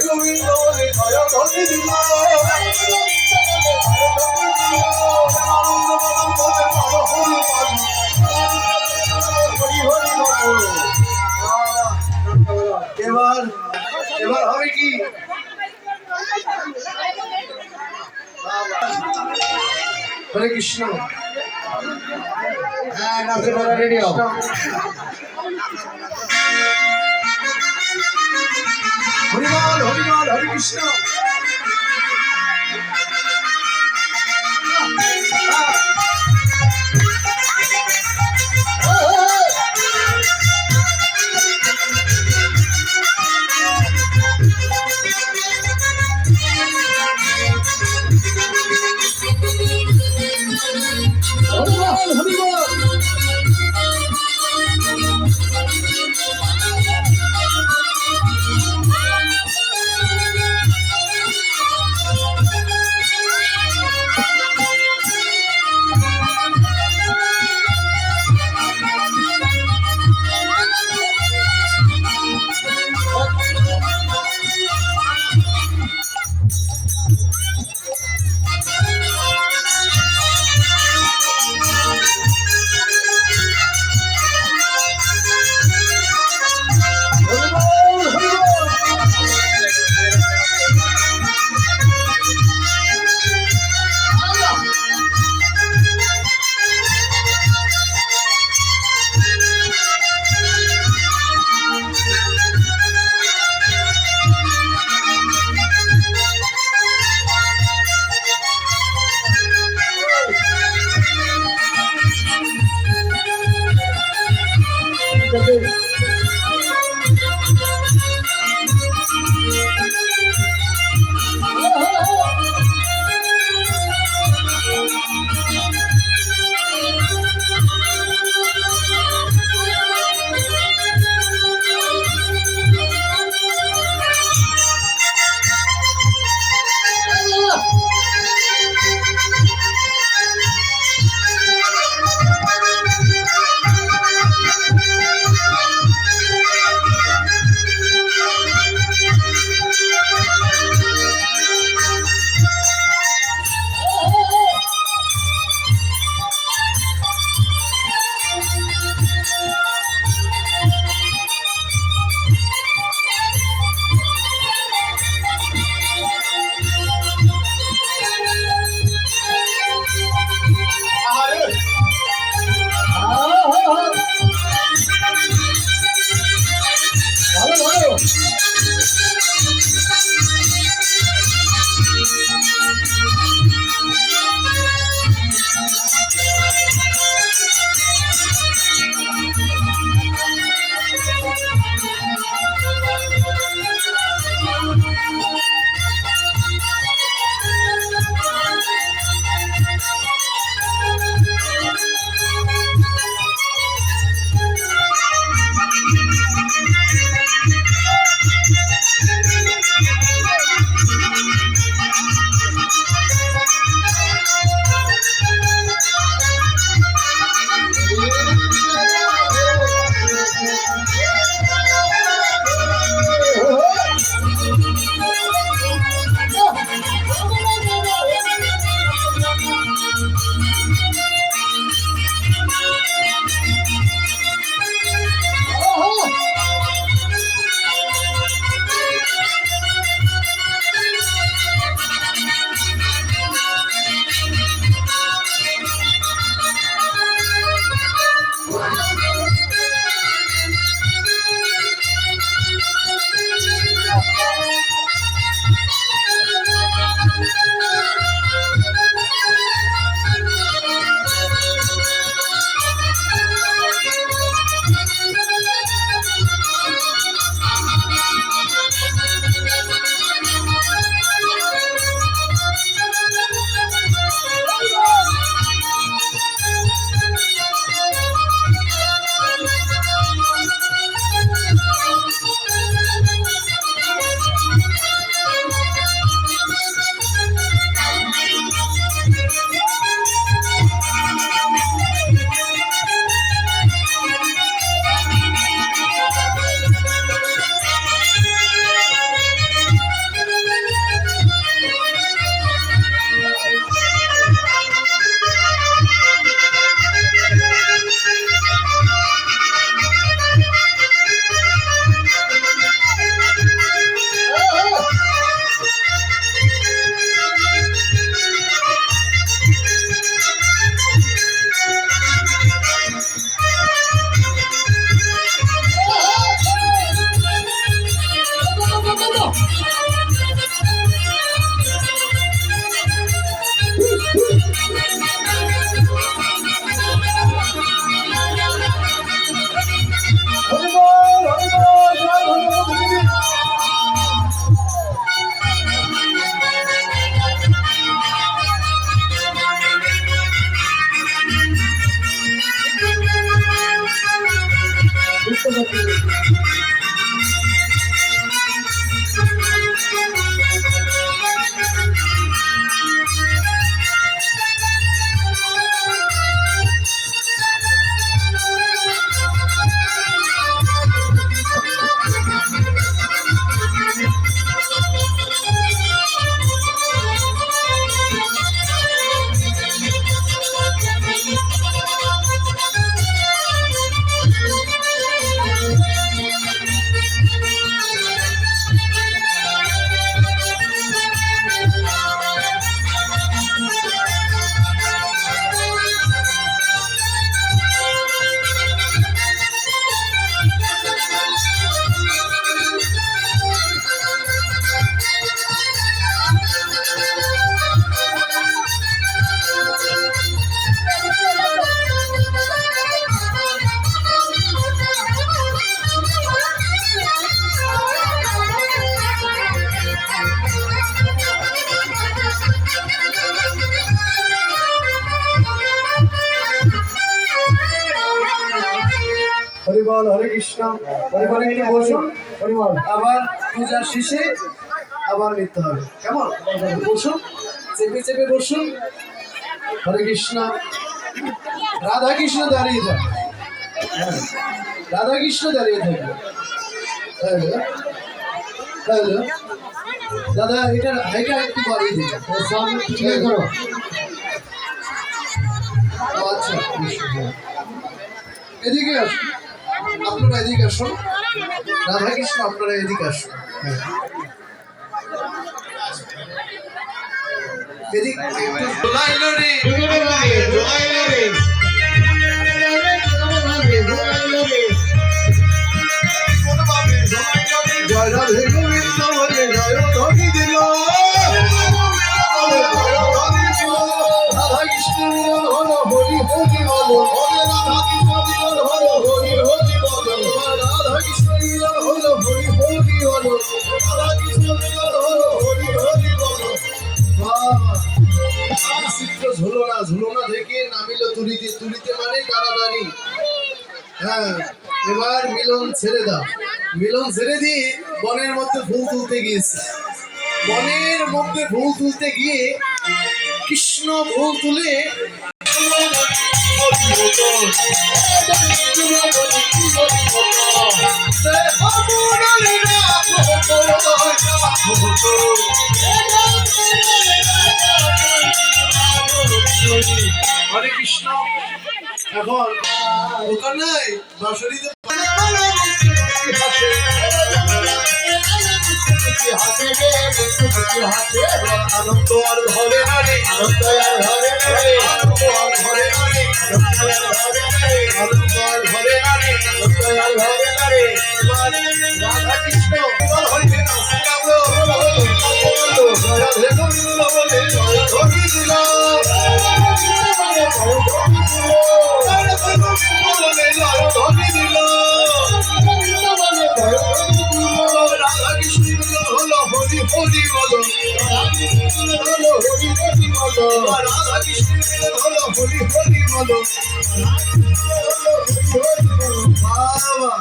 গোবিন্দ বলে জয় ধনে দিল আনন্দ বদন বলে হরি হরি হরি এবার এবার হবে কি হরে কৃষ্ণ হ্যাঁ নাচে বলা রেডি হও হরিবল হরিবল হরে কৃষ্ণ হরিবল হরে কৃষ্ণ। হরিবল একটু বসুন। হরিবল আবার পূজার শেষে আবার নিতে হবে, কেমন? বসুন, চেপে চেপে বসুন। হরে কৃষ্ণ। রাধা কৃষ্ণ দাঁড়িয়ে থাকে, রাধা কৃষ্ণ দাঁড়িয়ে থাকে। দাদা এটা হাইটা একটু বাড়িয়ে দিন, করো। আচ্ছা এদিকে আসুন, আপনারা এদিকে আসুন। রাধা কৃষ্ণ আপনারা এদিকে আসুন। এদিক জয় রাধে গোবিন্দ বলে জয় ধ্বনি দিল। রাধা কৃষ্ণ মিলন হলো হরি হরি বলো, রাধা কৃষ্ণ মিলন হলো হরি হরি বলো, রাধা কৃষ্ণ মিলন হলো হরি হরি বলো, রাধা কৃষ্ণ মিলন হলো হরি হরি বলো। চিত্র ঝুলনা, ঝুলনা থেকে নামিল তুলিতে, তুলিতে মানে তাড়াতাড়ি। হ্যাঁ, এবার মিলন ছেড়ে দাও। মিলন ছেড়ে দিয়ে বনের মধ্যে ফুল তুলতে গিয়েছে। বনের মধ্যে ফুল তুলতে গিয়ে কৃষ্ণ ফুল তুলে হরে কৃষ্ণ। এখন দোকান নাই বাঁশরিতে আনন্দ আর ঘরে নারী, আনন্দ আর ঘরে নারী, আনন্দ আর ঘরে নারী, আনন্দ আর ঘরে নারী, আনন্দ আর ঘরে নারী। রাধা কৃষ্ণ হইতে নাচে গাবলো, রাধে গোবিন্দ বলে জয় ধ্বনি দিল। ধ্বনি দিল। রাধা কৃষ্ণ হলো হরি হরি বলো, হলো হরি হরি বলো, রাধা কৃষ্ণ হলো হরি হরি বলো, বাবা।